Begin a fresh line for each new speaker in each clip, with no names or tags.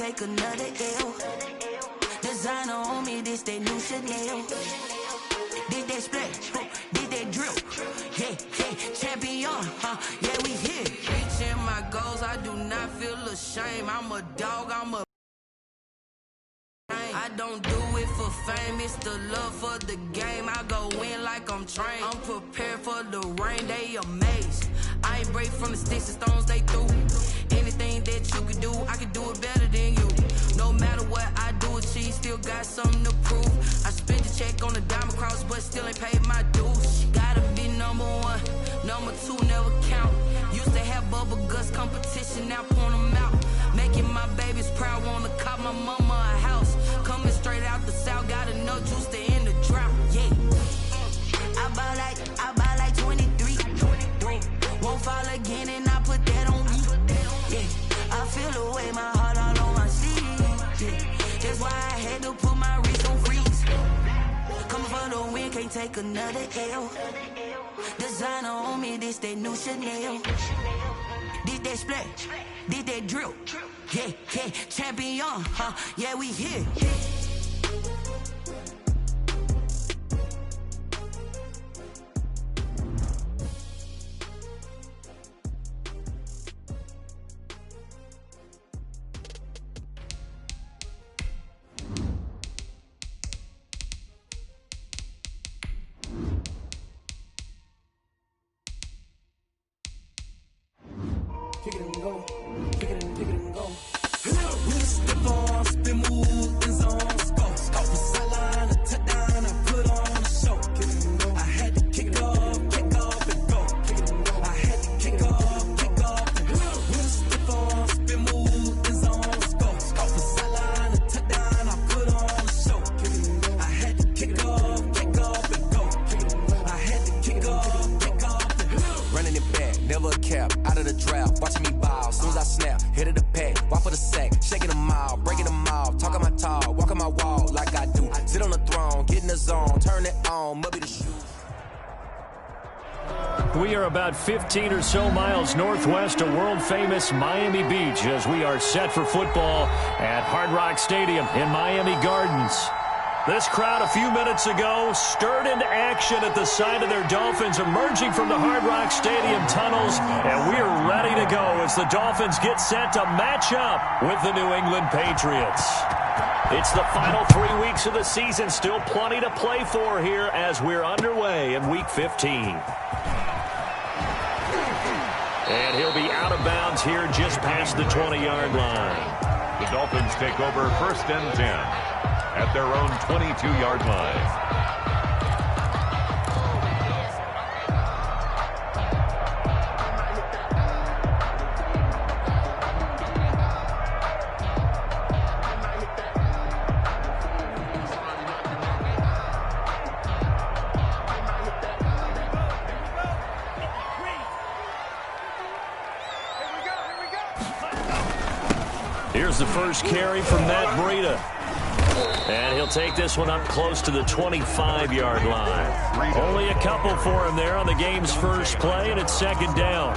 take another L. Designer on me, this that new Chanel. Did that splash, did that drip. Yeah, champion, yeah, we here. Reaching my goals, I do not feel ashamed. I'm a dog, I'm a I don't do it for fame, it's the love for the game. I go in like I'm trained. I'm prepared for the rain, they amazed. I ain't break from the sticks and stones they threw. Anything that you can do, I can do it better than you. No matter what I do, achieve, still got something to prove. I spent the check on the diamond cross, but still ain't paid my dues. Gotta be number one, number two never count. Used to have bubble guts competition, now point them out. Making my babies proud, wanna cop my mama a house. Coming straight out the south, got enough juice to end the drought. Yeah, I buy like 23. Won't fall again, and I put that on me. Yeah, I feel the way, my heart all on my sleeve. Yeah, that's why I had to put my wrist on freeze. Coming for the win, can't take another L. Designer on me, this that new Chanel. Did that splash, did that drip. Yeah, champion, yeah, we here.
Kick it and go, kick it and go. We step on, spin, move, and zones, go. Off the sideline, a touchdown, I put on a show. I had to kick off and go. I had to kick off and go. We step on, spin, move, and zones, go. Off the sideline, a touchdown, I put on a show. I had to kick off and go. I had to kick off and go.
Running it back, never a cap, out of the draft, watching me ball. Soon as I snap, hit of the pack, walk for the sack, shaking them all, breaking them all, talking my talk, walking my wall like I do. Sit on the throne, get in the zone, turn it on, mubby the shoes.
We are about 15 or so miles northwest of world-famous Miami Beach as we are set for football at Hard Rock Stadium in Miami Gardens. This crowd a few minutes ago stirred into action at the sight of their Dolphins emerging from the Hard Rock Stadium tunnels, and we are ready to go as the Dolphins get set to match up with the New England Patriots. It's the final 3 weeks of the season, still plenty to play for here as we're underway in Week 15. And he'll be out of bounds here just past the 20-yard line.
The Dolphins take over 1st and 10. At their own 22-yard line.
Here's the first carry from Matt Breida. And he'll take this one up close to the 25-yard line. Only a couple for him there on the game's first play, and it's 2nd down.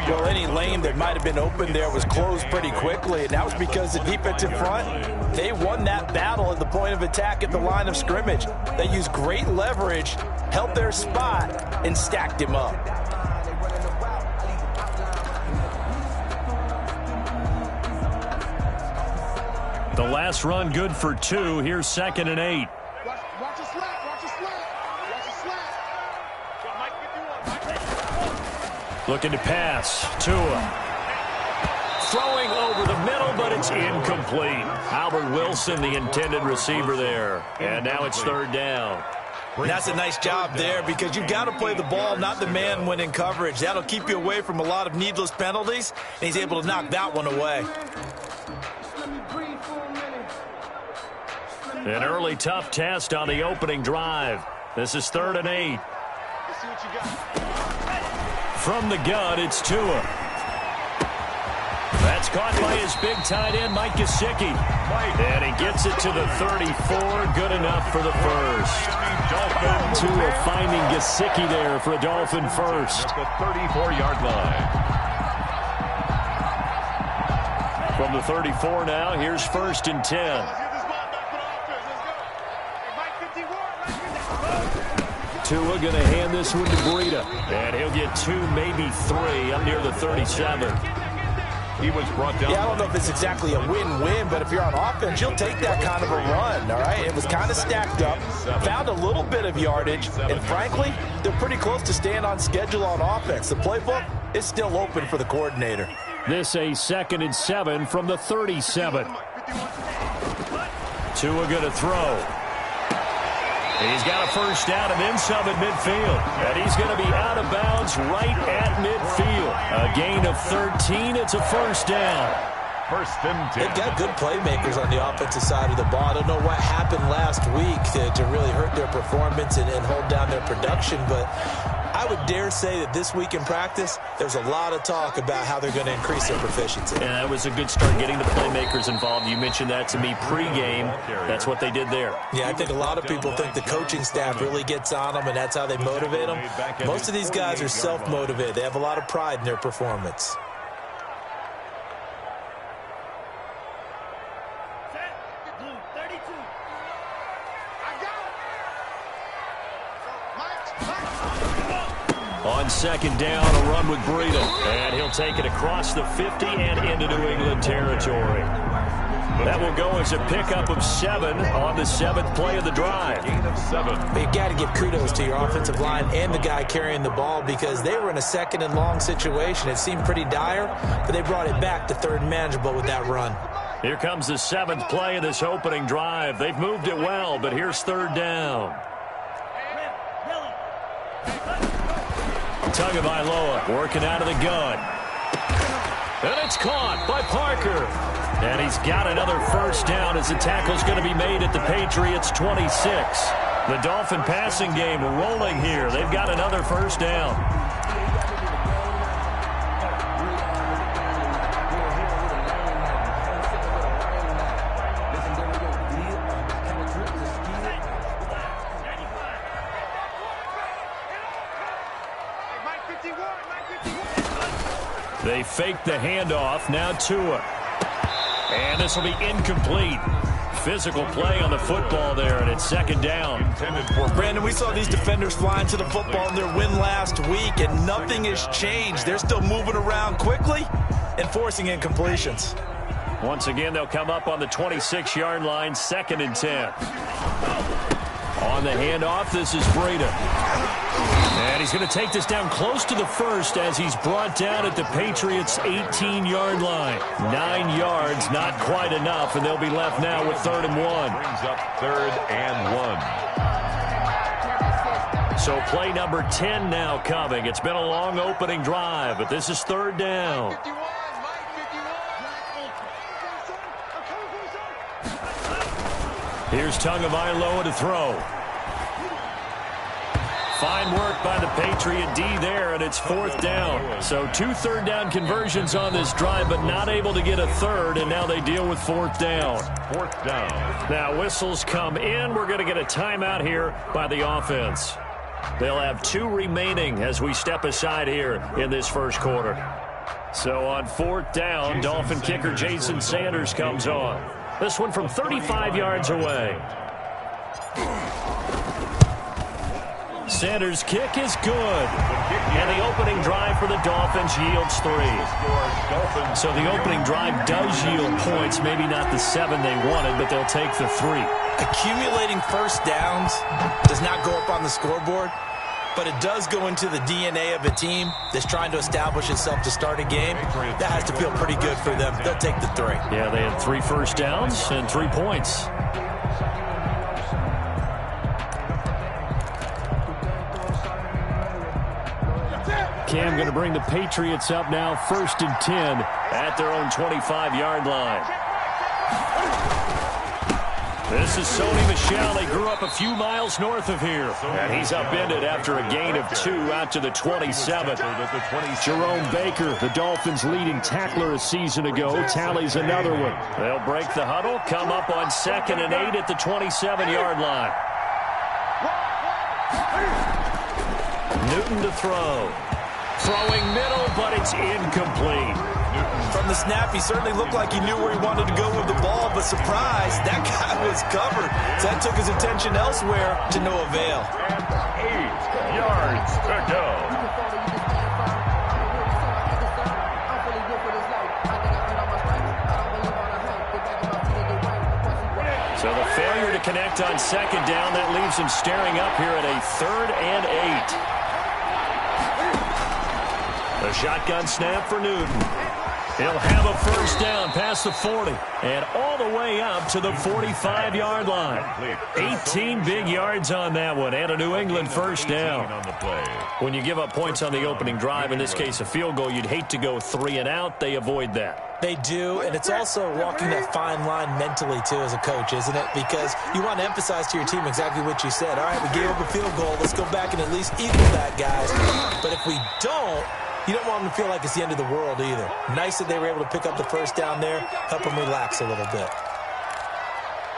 Well, any lane that might have been open there was closed pretty quickly, and that was because the defensive front, they won that battle at the point of attack at the line of scrimmage. They used great leverage, held their spot, and stacked him up.
The last run good for 2. Here's 2nd and 8.
Watch the slant. Watch the slant.
Looking to pass. Tua. Throwing over the middle, but it's incomplete. Albert Wilson, the intended receiver there. And now it's 3rd down.
And that's a nice job there because you've got to play the ball, not the man when in coverage. That'll keep you away from a lot of needless penalties, and he's able to knock that one away.
An early tough test on the opening drive. This is 3rd and 8. From the gun, it's Tua. That's caught by his big tight end, Mike Gesicki. And he gets it to the 34. Good enough for the first. Tua finding Gesicki there for a Dolphin first.
At the 34-yard line.
From the 34 now, here's 1st and 10. Tua going to hand this one to Breida. And he'll get 2, maybe 3 up near the 37.
He was brought down.
Yeah, I don't know if it's exactly a win-win, but if you're on offense, you'll take that kind of a run, all right? It was kind of stacked up, found a little bit of yardage, and frankly, they're pretty close to staying on schedule on offense. The playbook is still open for the coordinator.
This a 2nd and 7 from the 37. Tua going to throw. He's got a first down and then some at midfield. And he's going to be out of bounds right at midfield. A gain of 13. It's a first down.
1st and 10.
They've got good playmakers on the offensive side of the ball. I don't know what happened last week to really hurt their performance and hold down their production, but I would dare say that this week in practice, there's a lot of talk about how they're going to increase their proficiency.
And that was a good start, getting the playmakers involved. You mentioned that to me pregame. That's what they did there.
Yeah, I think a lot of people think the coaching staff really gets on them, and that's how they motivate them. Most of these guys are self-motivated. They have a lot of pride in their performance.
On 2nd down, a run with Breida. And he'll take it across the 50 and into New England territory. That will go as a pickup of 7 on the 7th play of the drive.
Gain of 7.
But you got to give kudos to your offensive line and the guy carrying the ball, because they were in a 2nd and long situation. It seemed pretty dire, but they brought it back to 3rd and manageable with that run.
Here comes the 7th play of this opening drive. They've moved it well, but here's 3rd down. Tagovailoa working out of the gun. And it's caught by Parker. And he's got another first down as the tackle's going to be made at the Patriots' 26. The Dolphin passing game rolling here. They've got another first down. They fake the handoff. Now Tua. And this will be incomplete. Physical play on the football there, and it's 2nd down.
Brandon, we saw these defenders flying to the football in their win last week, and nothing has changed. They're still moving around quickly and forcing incompletions.
Once again, they'll come up on the 26-yard line, 2nd and 10. On the handoff, this is Breida. And he's going to take this down close to the 1st as he's brought down at the Patriots' 18-yard line. 9 yards, not quite enough, and they'll be left now with 3rd and 1.
Brings up 3rd and 1.
So play number 10 now coming. It's been a long opening drive, but this is 3rd down. Here's Tagovailoa to throw. Fine work by the Patriot D there, and it's 4th down. So 2 3rd down conversions on this drive, but not able to get a 3rd, and now they deal with 4th down.
4th down.
Now whistles come in. We're going to get a timeout here by the offense. They'll have 2 remaining as we step aside here in this first quarter. So on 4th down, Dolphin kicker Jason Sanders comes on. This one from 35 yards away. Sanders' kick is good. And the opening drive for the Dolphins yields 3. So the opening drive does yield points, maybe not the 7 they wanted, but they'll take the 3.
Accumulating first downs does not go up on the scoreboard, but it does go into the DNA of a team that's trying to establish itself to start a game. That has to feel pretty good for them. They'll take the 3.
Yeah, they had 3 first downs and 3 points. Cam going to bring the Patriots up now, 1st and 10 at their own 25-yard line. This is Sony Michel. He grew up a few miles north of here. And he's upended after a gain of 2 out to the 27. Jerome Baker, the Dolphins' leading tackler a season ago, tallies another one. They'll break the huddle, come up on 2nd and 8 at the 27-yard line. Newton to throw. Throwing middle, but it's incomplete.
From the snap, he certainly looked like he knew where he wanted to go with the ball, but surprise, that guy was covered. So that took his attention elsewhere to no avail.
And 8 yards to go.
So the failure to connect on second down, that leaves him staring up here at a 3rd and 8. The shotgun snap for Newton. He'll have a first down past the 40 and all the way up to the 45-yard line. 18 big yards on that one and a New England first down. When you give up points on the opening drive, in this case a field goal, you'd hate to go 3 and out. They avoid that.
They do, and it's also walking that fine line mentally, too, as a coach, isn't it? Because you want to emphasize to your team exactly what you said. All right, we gave up a field goal. Let's go back and at least equal that, guys. But if we don't, you don't want them to feel like it's the end of the world either. Nice that they were able to pick up the first down there, help them relax a little bit.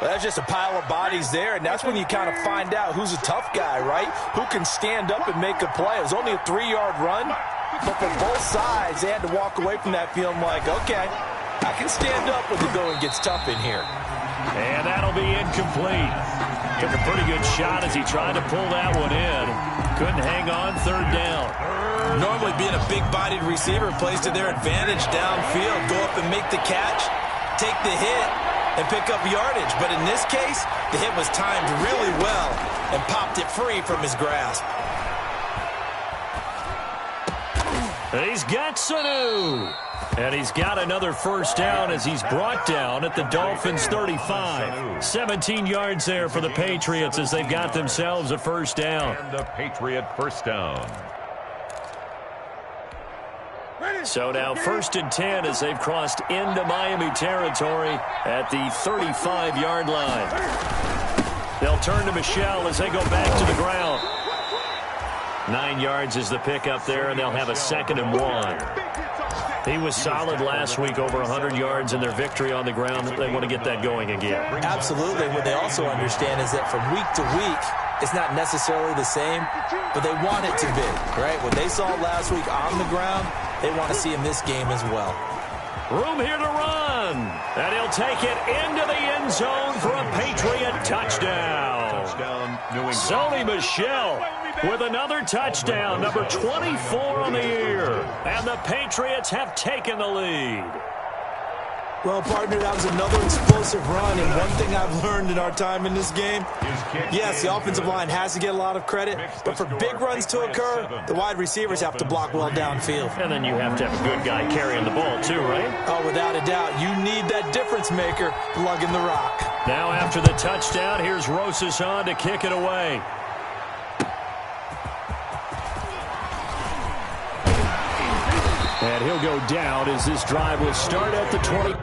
Well, that's just a pile of bodies there, and that's when you kind of find out who's a tough guy, right? Who can stand up and make a play. It was only a 3-yard run, but for both sides, they had to walk away from that feeling like, okay, I can stand up when the going gets tough in here.
And that'll be incomplete. Took a pretty good shot as he tried to pull that one in. Couldn't hang on 3rd down.
Normally being a big-bodied receiver plays to their advantage downfield. Go up and make the catch, take the hit, and pick up yardage. But in this case, the hit was timed really well and popped it free from his grasp.
He's got Sanu. And he's got another first down as he's brought down at the Dolphins' 35. 17 yards there for the Patriots as they've got themselves a first down.
And a Patriot first down.
So now 1st and 10 as they've crossed into Miami territory at the 35-yard line. They'll turn to Michel as they go back to the ground. 9 yards is the pickup there, and they'll have a 2nd and 1. He was solid last week, over 100 yards in their victory on the ground. They want to get that going again.
Absolutely. What they also understand is that from week to week, it's not necessarily the same, but they want it to be, right? What they saw last week on the ground, they want to see in this game as well.
Room here to run. And he'll take it into the end zone for a Patriot touchdown.
Touchdown, New England.
Sony Michel with another touchdown, number 24 on the year. And the Patriots have taken the lead.
Well, partner, that was another explosive run, and one thing I've learned in our time in this game, yes, the offensive line has to get a lot of credit, but for big runs to occur, the wide receivers have to block well downfield.
And then you have to have a good guy carrying the ball too, right?
Oh, without a doubt. You need that difference maker lugging the rock.
Now after the touchdown, here's Rosas on to kick it away. And he'll go down as this drive will start at the 20.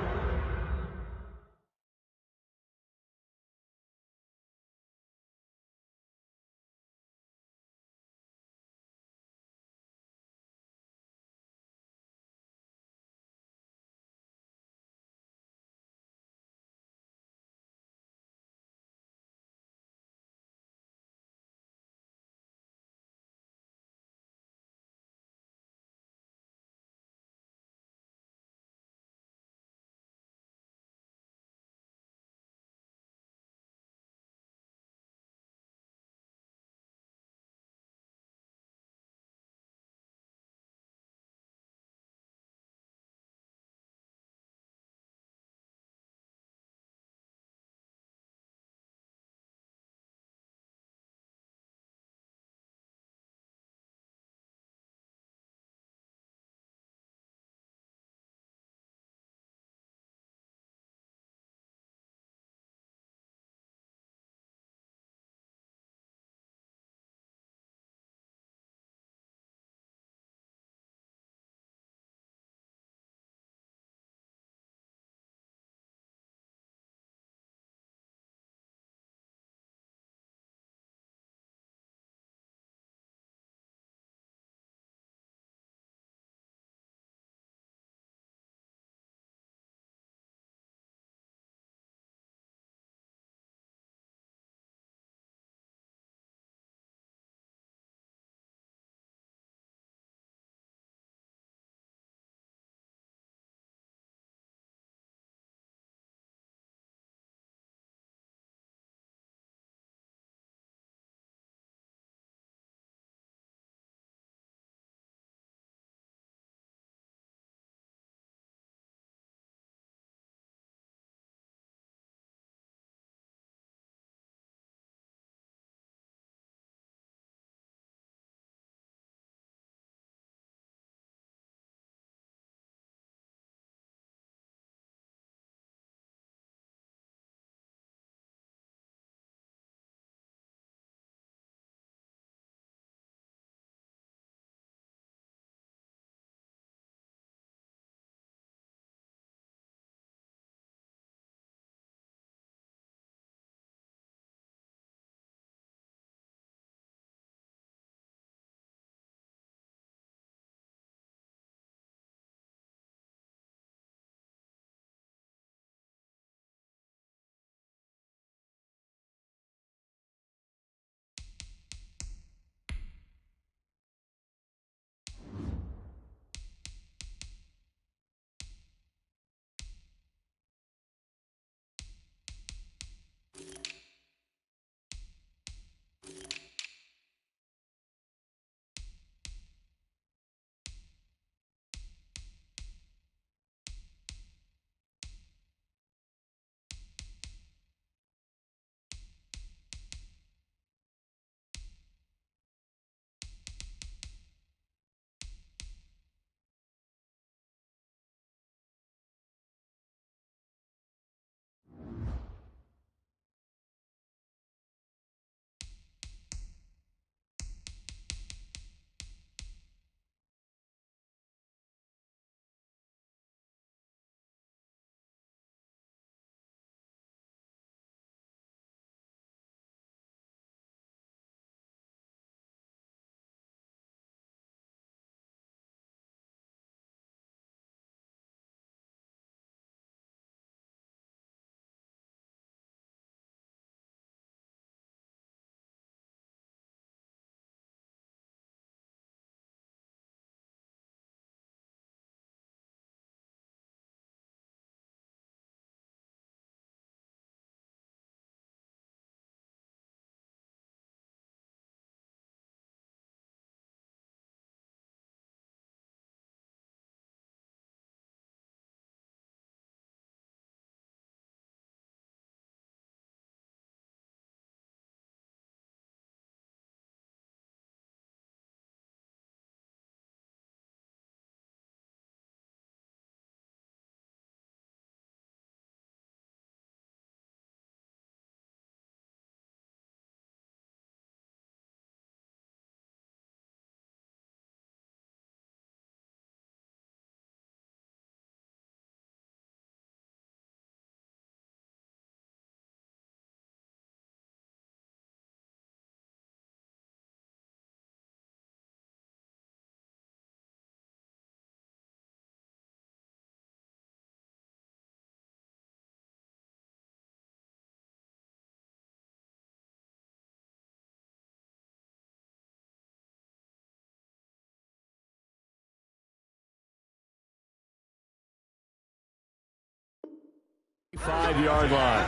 5-yard line.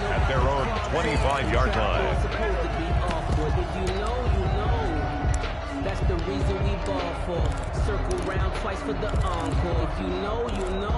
At their own 25-yard line.
That's the reason we ball for. Circle round twice for the encore. If you know, you know.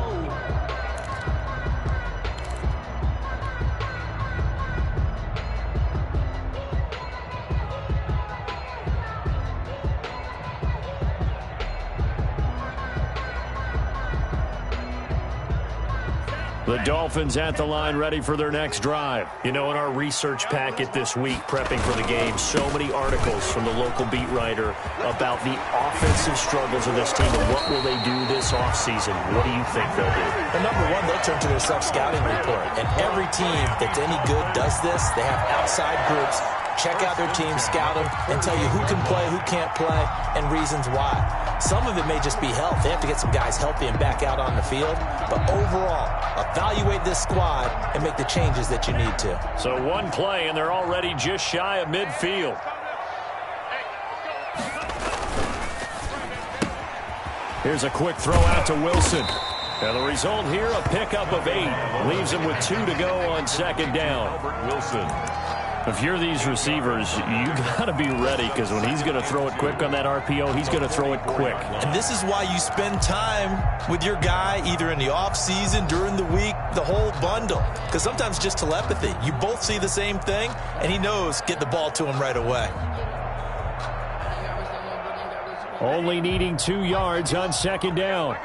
The Dolphins at the line, ready for their next drive. You know, in our research packet this week, prepping for the game, so many articles from the local beat writer about the offensive struggles of this team and what will they do this offseason. What do you think they'll do?
Well, number one, they'll turn to their self-scouting report. And every team that's any good does this. They have outside groups. Check out their team, scout them, and tell you who can play, who can't play, and reasons why. Some of it may just be health. They have to get some guys healthy and back out on the field. But overall, evaluate this squad and make the changes that you need to.
So one play, and they're already just shy of midfield. Here's a quick throw out to Wilson. Now the result here, a pickup of 8. Leaves him with 2 to go on second down.
Wilson.
If you're these receivers, you got to be ready, because when he's going to throw it quick on that RPO, he's going to throw it quick.
And this is why you spend time with your guy either in the offseason, during the week, the whole bundle. Because sometimes just telepathy. You both see the same thing, and he knows get the ball to him right away.
Only needing 2 yards on second down.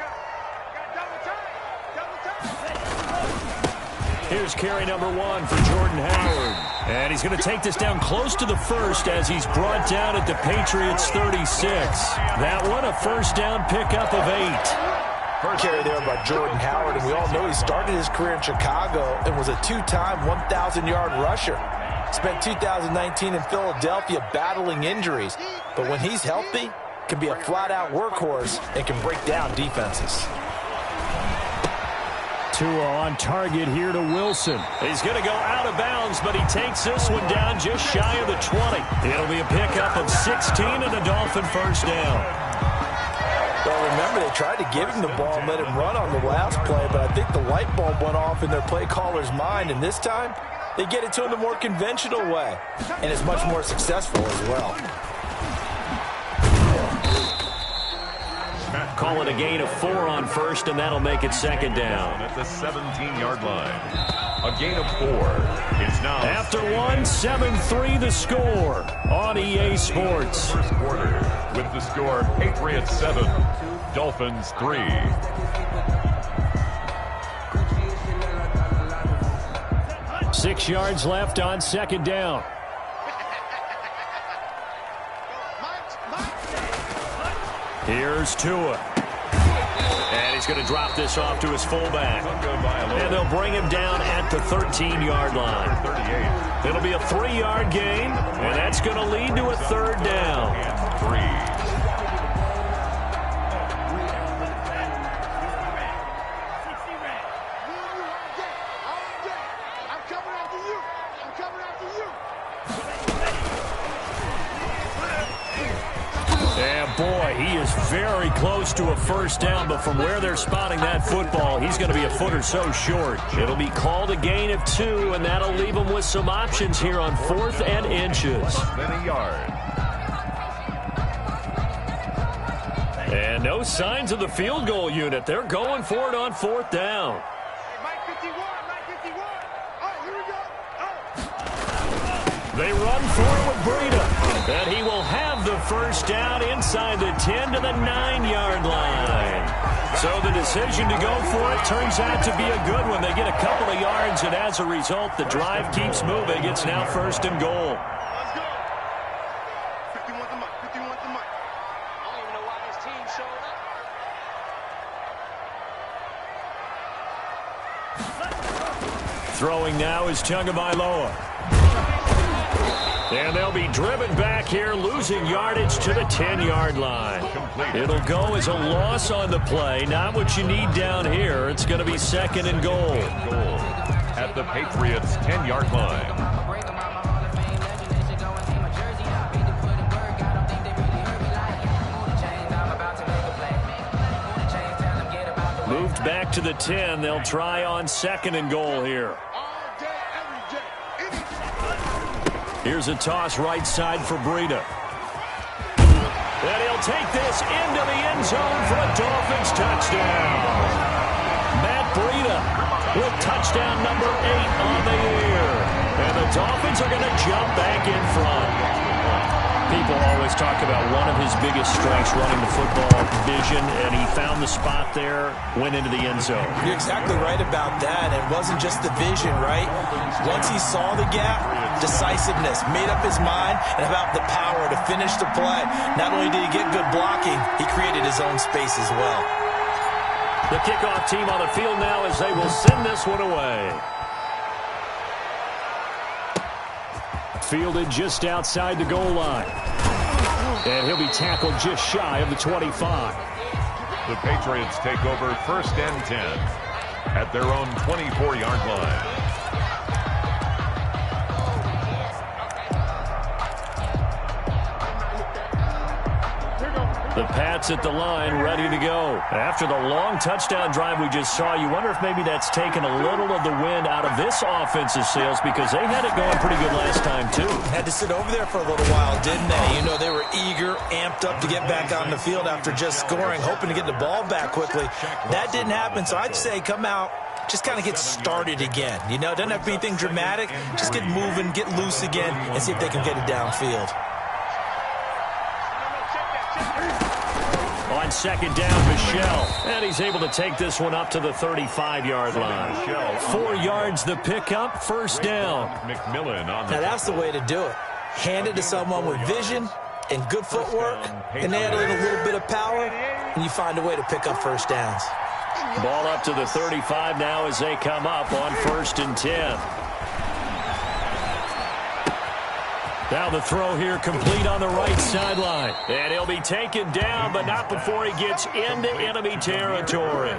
Here's carry number 1 for Jordan Howard. And he's going to take this down close to the first as he's brought down at the Patriots 36. That one, a first down pickup of 8.
First carry there by Jordan Howard, and we all know he started his career in Chicago and was a 2-time 1,000-yard rusher. Spent 2019 in Philadelphia battling injuries. But when he's healthy, can be a flat-out workhorse and can break down defenses.
Tua on target here to Wilson. He's going to go out of bounds, but he takes this one down just shy of the 20. It'll be a pickup of 16 and a Dolphin first down.
Well, remember, they tried to give him the ball and let him run on the last play, but I think the light bulb went off in their play caller's mind, and this time they get it to him the more conventional way, and it's much more successful as well.
Call it a gain of 4 on first, and that'll make it second down.
At the 17-yard line. A gain of 4. It's now
after 1, 7-3 the score on EA Sports.
First quarter with the score Patriots 7, Dolphins 3.
Six yards left on second down. Here's Tua. And he's going to drop this off to his fullback. And they'll bring him down at the 13-yard line. It'll be a 3-yard gain, and that's going to lead to a third down.
And 3.
Boy, he is very close to a first down, but from where they're spotting that football, he's going to be a foot or so short. It'll be called a gain of 2, and that'll leave him with some options here on 4th and inches.
Then a yard.
And no signs of the field goal unit. They're going for it on 4th down. They run for it with Breida, and he will have the first down inside the 10 to the 9-yard line. So the decision to go for it turns out to be a good one. They get a couple of yards, and as a result, the drive keeps moving. It's now 1st and goal. Throwing now is Tagovailoa. And they'll be driven back here, losing yardage to the 10-yard line. It'll go as a loss on the play. Not what you need down here. It's going to be 2nd and goal.
At the Patriots' 10-yard line.
left, back to the 10. They'll try on 2nd and goal here. Here's a toss right side for Breida. And he'll take this into the end zone for a Dolphins touchdown. Matt Breida with touchdown number 8 on the year. And the Dolphins are going to jump back in front. People always talk about one of his biggest strengths running the football, vision, and he found the spot there, went into the end zone.
You're exactly right about that. It wasn't just the vision, right? Once he saw the gap, decisiveness, made up his mind, and about the power to finish the play. Not only did he get good blocking, he created his own space as well.
The kickoff team on the field now as they will send this one away. Fielded just outside the goal line. And he'll be tackled just shy of the 25.
The Patriots take over 1st and 10 at their own 24-yard line.
The Pats at the line, ready to go. After the long touchdown drive we just saw, you wonder if maybe that's taken a little of the wind out of this offensive sails because they had it going pretty good last time, too.
Had to sit over there for a little while, didn't they? You know, they were eager, amped up to get back on the field after just scoring, hoping to get the ball back quickly. That didn't happen, so I'd say come out, just kind of get started again. You know, it doesn't have to be anything dramatic. Just get moving, get loose again, and see if they can get it downfield.
On 2nd down, Michelle. And he's able to take this one up to the 35-yard line. 4 yards the pickup, 1st down.
McMillan on the
now that's the way to do it. Hand it to someone with vision and good footwork, and add in a little bit of power, and you find a way to pick up 1st downs.
Ball up to the 35 now as they come up on 1st and 10. Now the throw here complete on the right sideline. And he'll be taken down, but not before he gets into enemy territory.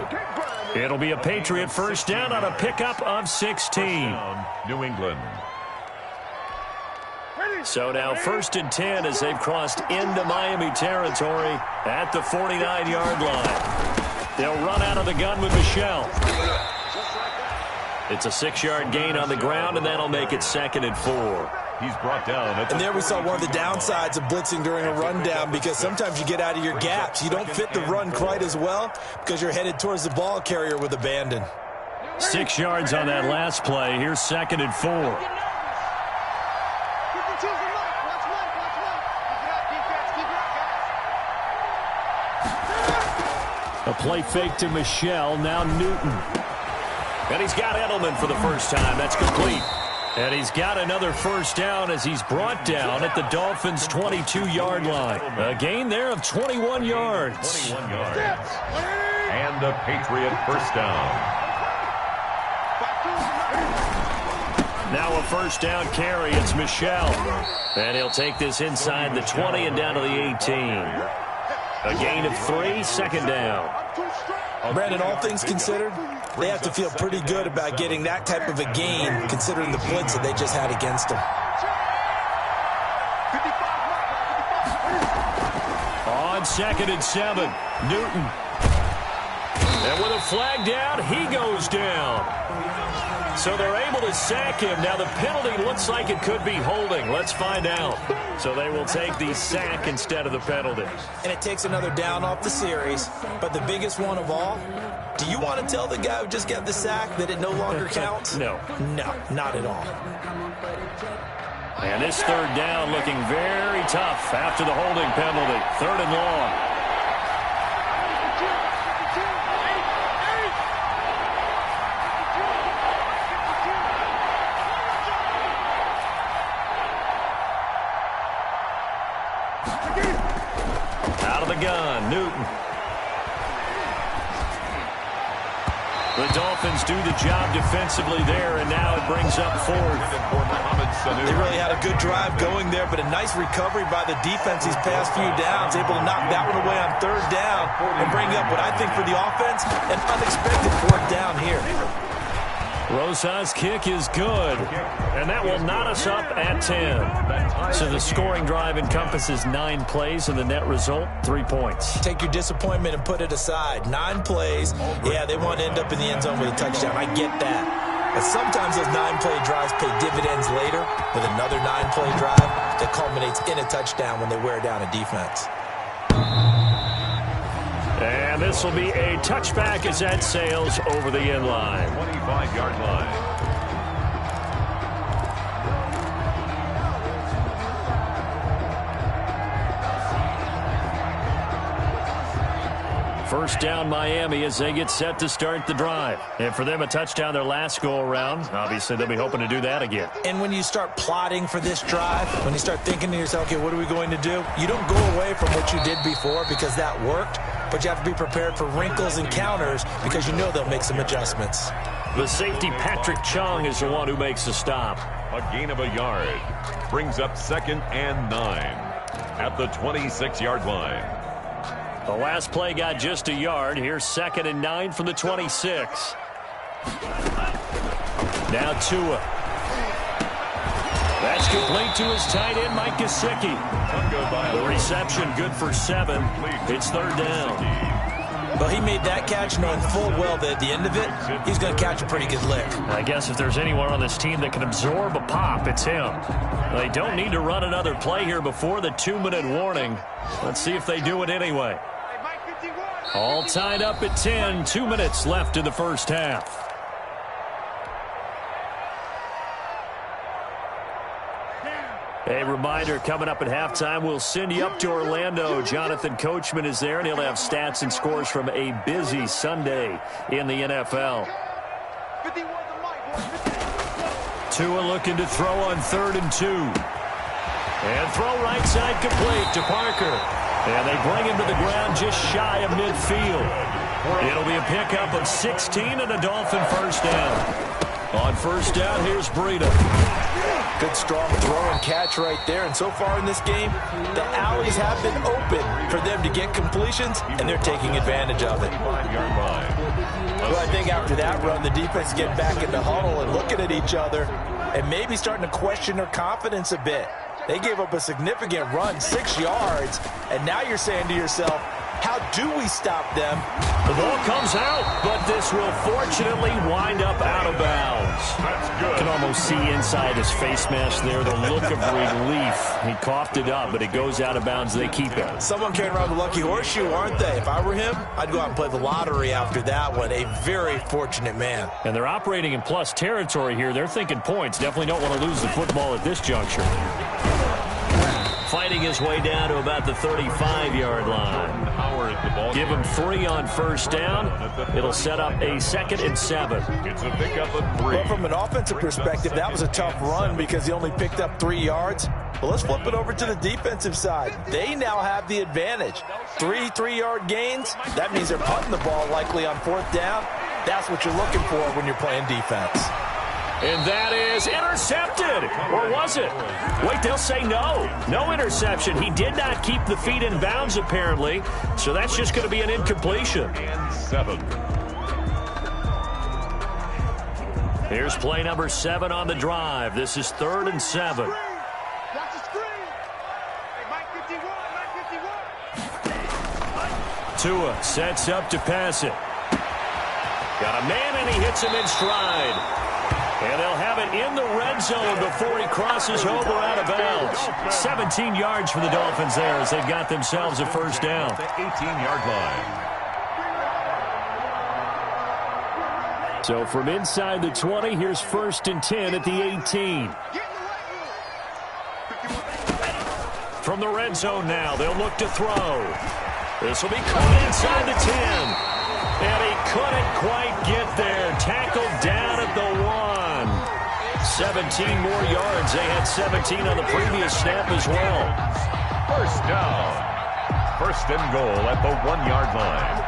It'll be a Patriot 1st down on a pickup of 16.
New England.
So now 1st and 10 as they've crossed into Miami territory at the 49-yard line. They'll run out of the gun with Michelle. It's a 6-yard gain on the ground, and that'll make it 2nd and 4.
He's brought down.
And there we saw one of the downsides of blitzing during a rundown because sometimes you get out of your gaps. You don't fit the run quite as well because you're headed towards the ball carrier with abandon.
6 yards on that last play. Here's 2nd and 4. A play fake to Michelle. Now Newton. And he's got Edelman for the first time. That's complete. And he's got another 1st down as he's brought down at the Dolphins' 22-yard line. A gain there of 21 yards.
21 yards. And a Patriot 1st down.
Now a 1st down carry. It's Michelle. And he'll take this inside the 20 and down to the 18. A gain of 3, 2nd down.
Brandon, all things considered, they have to feel pretty good about getting that type of a gain considering the blitz that they just had against them.
On 2nd and 7, Newton. And with a flag down, he goes down. So they're able to sack him. Now the penalty looks like it could be holding. Let's find out. So they will take the sack instead of the penalty.
And it takes another down off the series. But the biggest one of all, do you want to tell the guy who just got the sack that it no longer counts?
No.
No, not at all.
And this 3rd down looking very tough after the holding penalty. 3rd and long. Out of the gun, Newton. The Dolphins do the job defensively there, and now it brings up 4th.
They really had a good drive going there, but a nice recovery by the defense these past few downs, able to knock that one away on 3rd down and bring up what I think for the offense, an unexpected 4th down here.
Rosa's kick is good, and that will knot us up at 10. So the scoring drive encompasses 9 plays, and the net result, 3 points.
Take your disappointment and put it aside. 9 plays. Yeah, they want to end up in the end zone with a touchdown. I get that. But sometimes those 9-play drives pay dividends later with another 9-play drive that culminates in a touchdown when they wear down a defense.
And this will be a touchback as that sails over the end line.
25-yard line.
First down Miami as they get set to start the drive. And for them, a touchdown their last go-around. Obviously, they'll be hoping to do that again.
And when you start plotting for this drive, when you start thinking to yourself, okay, what are we going to do? You don't go away from what you did before because that worked, but you have to be prepared for wrinkles and counters because you know they'll make some adjustments.
The safety, Patrick Chung, is the one who makes the stop.
A gain of a yard. Brings up 2nd and 9 at the 26-yard line.
The last play got just a yard. Here's 2nd and 9 from the 26. Now Tua. That's complete to his tight end, Mike Gesicki. The reception good for 7. It's 3rd down.
Well, he made that catch knowing full well that at the end of it, he's going to catch a pretty good lick.
I guess if there's anyone on this team that can absorb a pop, it's him. They don't need to run another play here before the 2-minute warning. Let's see if they do it anyway. All tied up at 10. 2 minutes left in the first half. A reminder, coming up at halftime, we'll send you up to Orlando. Jonathan Coachman is there, and he'll have stats and scores from a busy Sunday in the NFL. Tua looking to throw on 3rd and 2. And throw right side complete to Parker. And they bring him to the ground just shy of midfield. It'll be a pickup of 16 and a Dolphin first down. On first down, here's Breida.
Good strong throw and catch right there. And so far in this game, the alleys have been open for them to get completions, and they're taking advantage of it. Well, I think after that run, the defense get back in the huddle and looking at each other and maybe starting to question their confidence a bit. They gave up a significant run, 6 yards, and now you're saying to yourself, how do we stop them?
The ball comes out, but this will fortunately wind up out of bounds.
That's good.
You can almost see inside his face mask there the look of relief. He coughed it up, but it goes out of bounds. They keep it.
Someone carrying around the lucky horseshoe, aren't they? If I were him, I'd go out and play the lottery after that one. A very fortunate man.
And they're operating in plus territory here. They're thinking points. Definitely don't want to lose the football at this juncture. Fighting his way down to about the 35-yard line. Give him 3 on first down. It'll set up a 2nd and 7.
It's a pickup of 3.
Well, from an offensive perspective, that was a tough run because he only picked up 3 yards. But let's flip it over to the defensive side. They now have the advantage. 3 3-yard gains. That means they're punting the ball likely on 4th down. That's what you're looking for when you're playing defense.
And that is intercepted. Or was it? Wait, they'll say no. No interception. He did not keep the feet in bounds, apparently. So that's just going to be an incompletion.
And 7.
Here's play number 7 on the drive. This is 3rd and 7.
Watch the screen. Hey, Mike 51.
Tua sets up to pass it. Got a man, and he hits him in stride. And they'll have it in the red zone before he crosses over out of bounds. 17 yards for the Dolphins there as they've got themselves a first down.
The 18-yard line.
So from inside the 20, here's 1st and 10 at the 18. From the red zone now, they'll look to throw. This will be caught inside the 10. And he couldn't quite get there. Tackled down at the 1. 17 more yards. They had 17 on the previous snap as well.
First down. 1st and goal at the 1-yard line.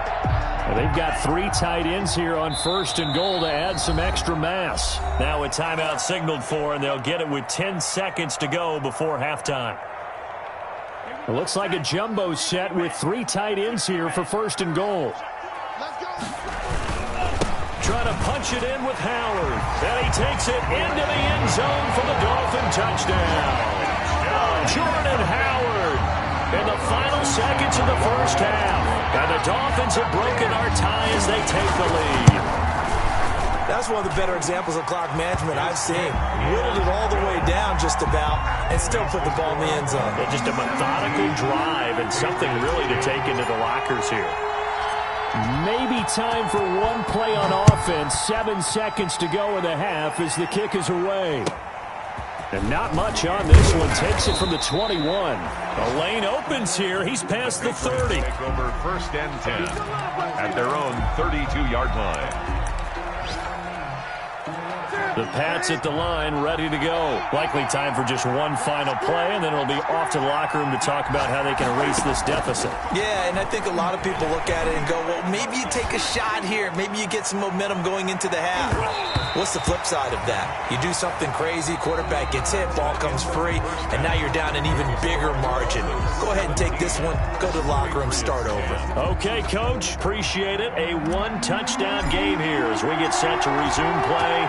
Well, they've got 3 tight ends here on 1st and goal to add some extra mass. Now a timeout signaled for, and they'll get it with 10 seconds to go before halftime. It looks like a jumbo set with 3 tight ends here for 1st and goal. trying to punch it in with Howard. And he takes it into the end zone for the Dolphin touchdown. Jordan Howard in the final seconds of the first half. And the Dolphins have broken our tie as they take the lead.
That's one of the better examples of clock management I've seen. Whittled it all the way down just about and still put the ball in the end zone.
Yeah, just a methodical drive and something really to take into the lockers here. Maybe time for one play on offense. 7 seconds to go in the half as the kick is away. And not much on this one. Takes it from the 21. The lane opens here. He's past the 30.
Take over 1st and 10 at their own 32-yard line.
The Pats at the line, ready to go. Likely time for just one final play, and then it'll be off to the locker room to talk about how they can erase this deficit.
Yeah, and I think a lot of people look at it and go, well, maybe you take a shot here. Maybe you get some momentum going into the half. What's the flip side of that? You do something crazy, quarterback gets hit, ball comes free, and now you're down an even bigger margin. Go ahead and take this one, go to the locker room, start over.
Okay, Coach, appreciate it. A one-touchdown game here as we get set to resume play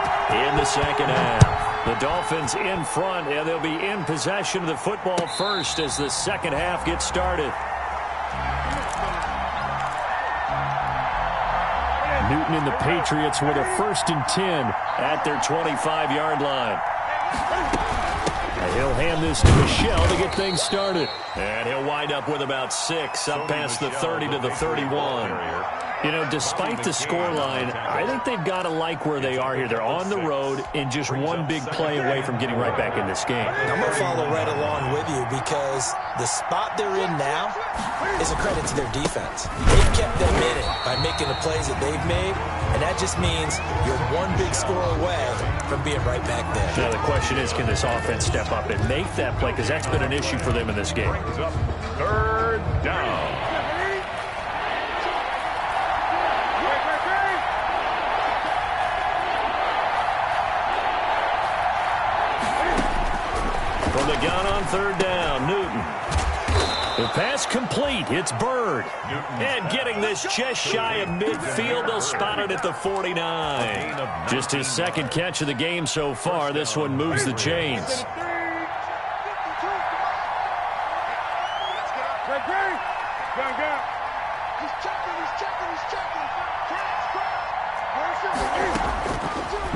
in the second half. The Dolphins in front, and they'll be in possession of the football first as the second half gets started. Newton and the Patriots with a 1st and 10 at their 25-yard line. And he'll hand this to Michelle to get things started. And he'll wind up with about 6 up past the 30 to the 31. You know, despite the scoreline, I think they've got to like where they are here. They're on the road and just one big play away from getting right back in this game.
I'm going to follow right along with you because the spot they're in now is a credit to their defense. They've kept them in it by making the plays that they've made, and that just means you're one big score away from being right back there.
Now, the question is, can this offense step up and make that play? Because that's been an issue for them in this game.
3rd down.
From the gun on 3rd down, Newton. The pass complete. It's Bird. And getting this just shy of midfield. They'll spot it at the 49. Just his 2nd catch of the game so far. This one moves the chains.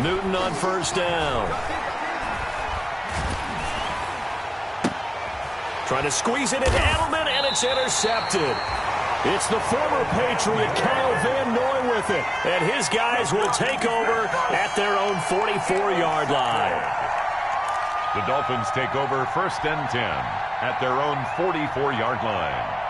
Newton on 1st down. Trying to squeeze it in Edelman, and it's intercepted. It's the former Patriot Kyle Van Noy with it. And his guys will take over at their own 44-yard line.
The Dolphins take over 1st and 10 at their own 44-yard line.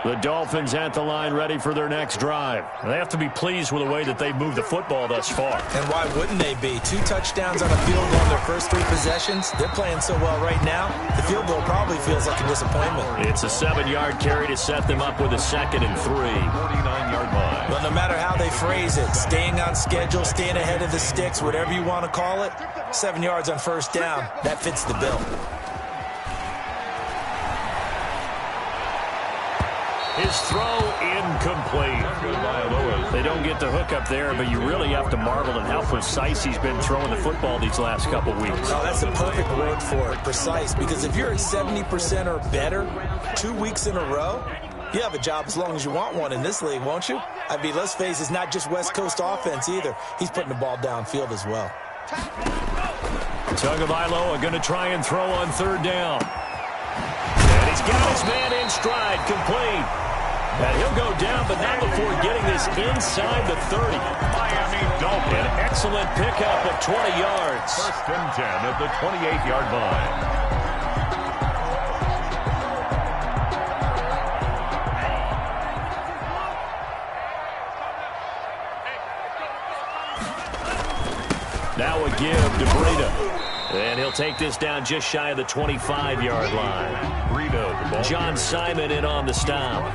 The Dolphins at the line ready for their next drive. They have to be pleased with the way that they've moved the football thus far.
And why wouldn't they be? 2 touchdowns on the field goal in their first 3 possessions. They're playing so well right now, the field goal probably feels like a disappointment.
It's a 7-yard carry to set them up with a 2nd and 3.
49-yard line.
But no matter how they phrase it, staying on schedule, staying ahead of the sticks, whatever you want to call it, 7 yards on 1st down, that fits the bill.
His throw incomplete. They don't get the hook up there, but you really have to marvel at how precise he's been throwing the football these last couple weeks.
Oh, that's a perfect word for it, precise, because if you're at 70% or better 2 weeks in a row, you have a job as long as you want one in this league, won't you? I mean, let's face it, it's not just West Coast offense either. He's putting the ball downfield as well.
Tagovailoa going to try and throw on 3rd down. And he's got his man in stride, complete. And he'll go down, but not before getting this inside the 30.
Miami Dolphins.
An excellent pickup of 20 yards.
1st and 10 at the 28-yard line.
Now a give to Breida. And he'll take this down just shy of the 25-yard line. John Simon in on the stop.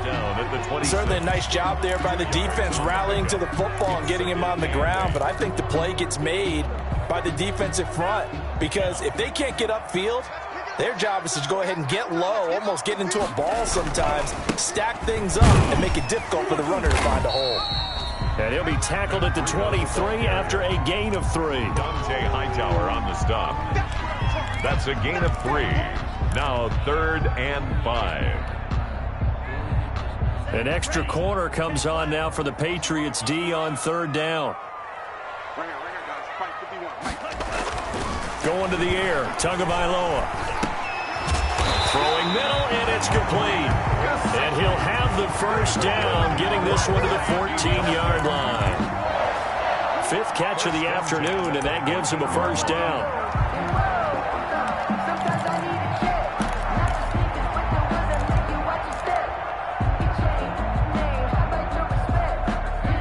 Certainly a nice job there by the defense rallying to the football and getting him on the ground. But I think the play gets made by the defensive front. Because if they can't get upfield, Their job is to go ahead and get low, almost get into a ball sometimes, stack things up, and make it difficult for the runner to find a hole.
And he'll be tackled at the 23 after a gain of 3.
Dante Hightower on the stop. That's a gain of 3. Now 3rd and 5.
An extra corner comes on now for the Patriots D on 3rd down. Going to the air, Tagovailoa. Throwing middle, and it's complete. And he'll have the first down, getting this one to the 14-yard line. 5th catch of the afternoon, and that gives him a first down.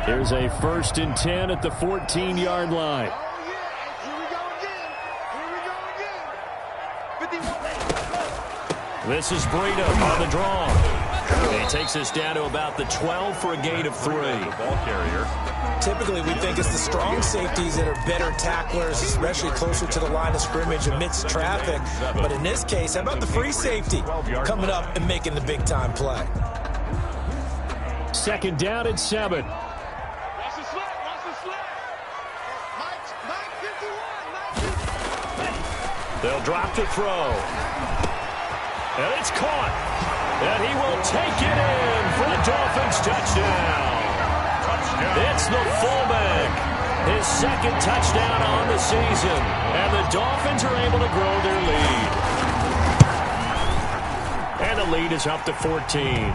Here's a 1st and 10 at the 14-yard line. This is Breida on the draw. He takes us down to about the 12 for a gain of 3.
Ball carrier.
Typically, we think it's the strong safeties that are better tacklers, especially closer to the line of scrimmage amidst traffic. But in this case, how about the free safety coming up and making the big-time play?
2nd down and 7. They'll drop to throw. And it's caught. And he will take it in for the Dolphins touchdown. It's the fullback. His 2nd touchdown on the season. And the Dolphins are able to grow their lead. And the lead is up to 14.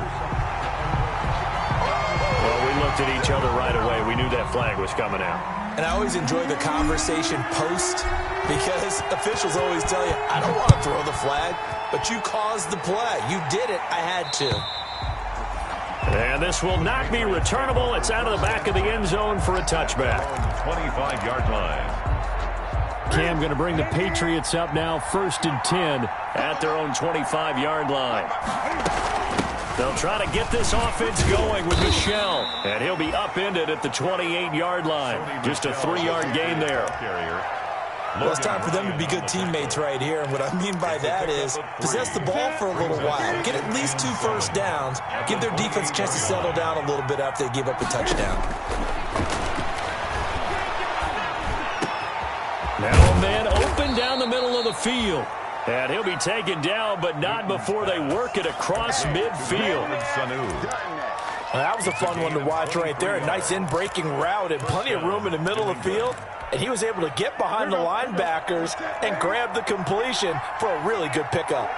Well, we looked at each other right away. We knew that flag was coming out.
And I always enjoy the conversation post, because officials always tell you, I don't want to throw the flag, but you caused the play. You did it. I had to.
And this will not be returnable. It's out of the back of the end zone for a touchback.
25-yard line.
Cam going to bring the Patriots up now 1st and 10 at their own 25-yard line. They'll try to get this offense going with Michel. And he'll be upended at the 28-yard line. Just a 3-yard gain there.
Well, it's time for them to be good teammates right here. And what I mean by that is possess the ball for a little while. Get at least 2 first downs. Give their defense a chance to settle down a little bit after they give up a touchdown.
Now a man open down the middle of the field. And he'll be taken down, but not before they work it across midfield.
Well, that was a fun one to watch right there. A nice in-breaking route and plenty of room in the middle of the field. And he was able to get behind the linebackers and grab the completion for a really good pickup.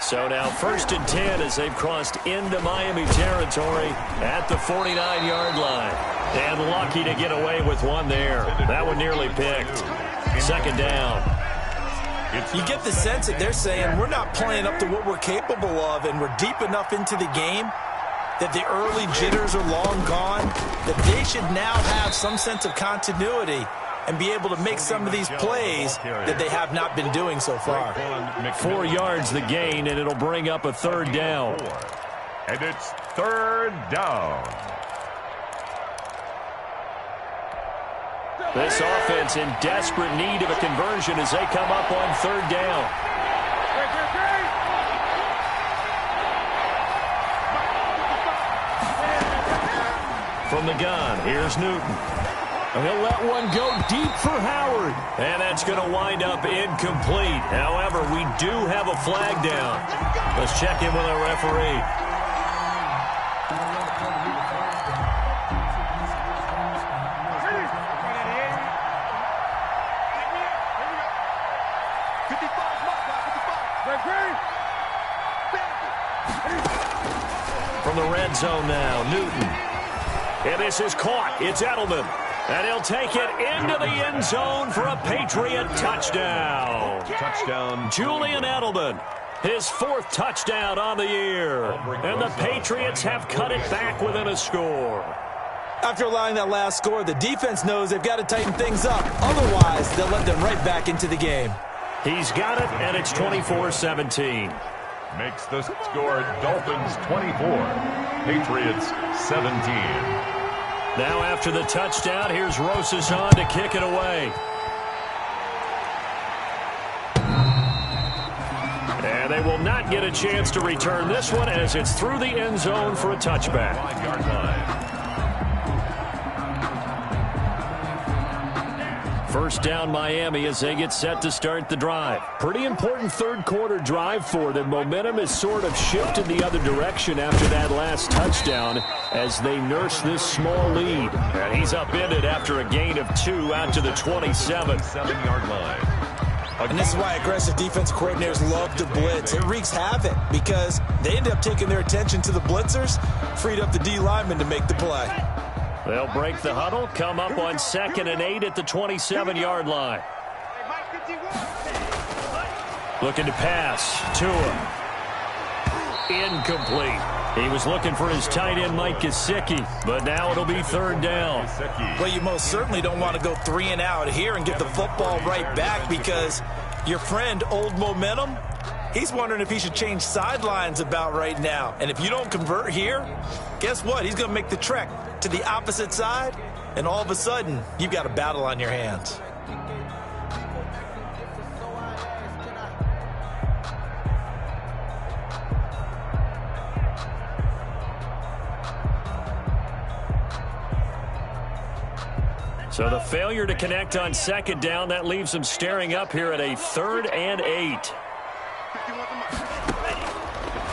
So now 1st and 10 as they've crossed into Miami territory at the 49-yard line. And lucky to get away with one there. That one nearly picked. 2nd down.
You get the sense that they're saying we're not playing up to what we're capable of, and we're deep enough into the game that the early jitters are long gone, that they should now have some sense of continuity and be able to make some of these plays that they have not been doing so far.
4 yards the gain, and it'll bring up a 3rd down.
And it's 3rd down.
This offense in desperate need of a conversion as they come up on 3rd down. From the gun, here's Newton. He'll let one go deep for Howard. And that's going to wind up incomplete. However, we do have a flag down. Let's check in with our referee. From the red zone now, Newton. And this is caught. It's Edelman. And he'll take it into the end zone for a Patriot touchdown.
Touchdown.
Julian Edelman, his 4th touchdown on the year. And the Patriots have cut it back within a score.
After allowing that last score, the defense knows they've got to tighten things up. Otherwise, they'll let them right back into the game.
He's got it, and it's 24-17.
Makes the score Dolphins 24, Patriots 17.
Now after the touchdown, here's Rosas on to kick it away. And they will not get a chance to return this one as it's through the end zone for a touchback.
5-yard line.
First down Miami as they get set to start the drive. Pretty important third quarter drive for them. Momentum has sort of shifted the other direction after that last touchdown as they nurse this small lead. And he's upended after a gain of 2 out to the 27.
7-yard line.
And this is why aggressive defense coordinators love to blitz. It wreaks havoc because they end up taking their attention to the blitzers, freed up the D lineman to make the play.
They'll break the huddle, come up on 2nd and 8 at the 27-yard line. Looking to pass. Tua. Incomplete. He was looking for his tight end, Mike Gesicki, but now it'll be 3rd down.
Well, you most certainly don't want to go 3 and out here and get the football right back because your friend, Old Momentum, he's wondering if he should change sidelines about right now. And if you don't convert here, guess what? He's going to make the trek to the opposite side, and all of a sudden, you've got a battle on your hands.
So the failure to connect on 2nd down, that leaves them staring up here at a 3rd and 8.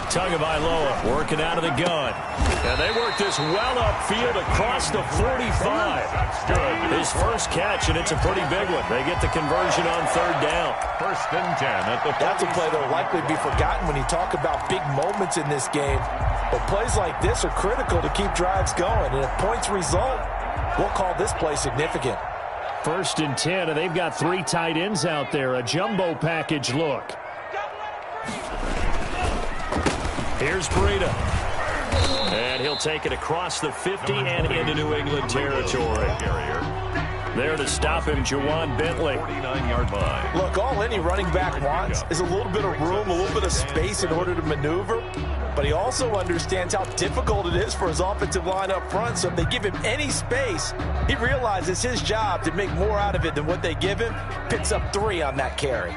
Tagovailoa working out of the gun. And they work this well upfield across the 45. His first catch, and it's a pretty big one. They get the conversion on 3rd down.
1st and 10 at the 40.
That's a play that will likely be forgotten when you talk about big moments in this game. But plays like this are critical to keep drives going. And if points result, we'll call this play significant.
1st and 10, and they've got 3 tight ends out there. A jumbo package look. Here's Breida. And he'll take it across the 50 and into New England territory. There to stop him, Juwan Bentley.
49-yard line.
Look, all any running back wants is a little bit of room, a little bit of space in order to maneuver. But he also understands how difficult it is for his offensive line up front. So if they give him any space, he realizes his job to make more out of it than what they give him. Picks up 3 on that carry.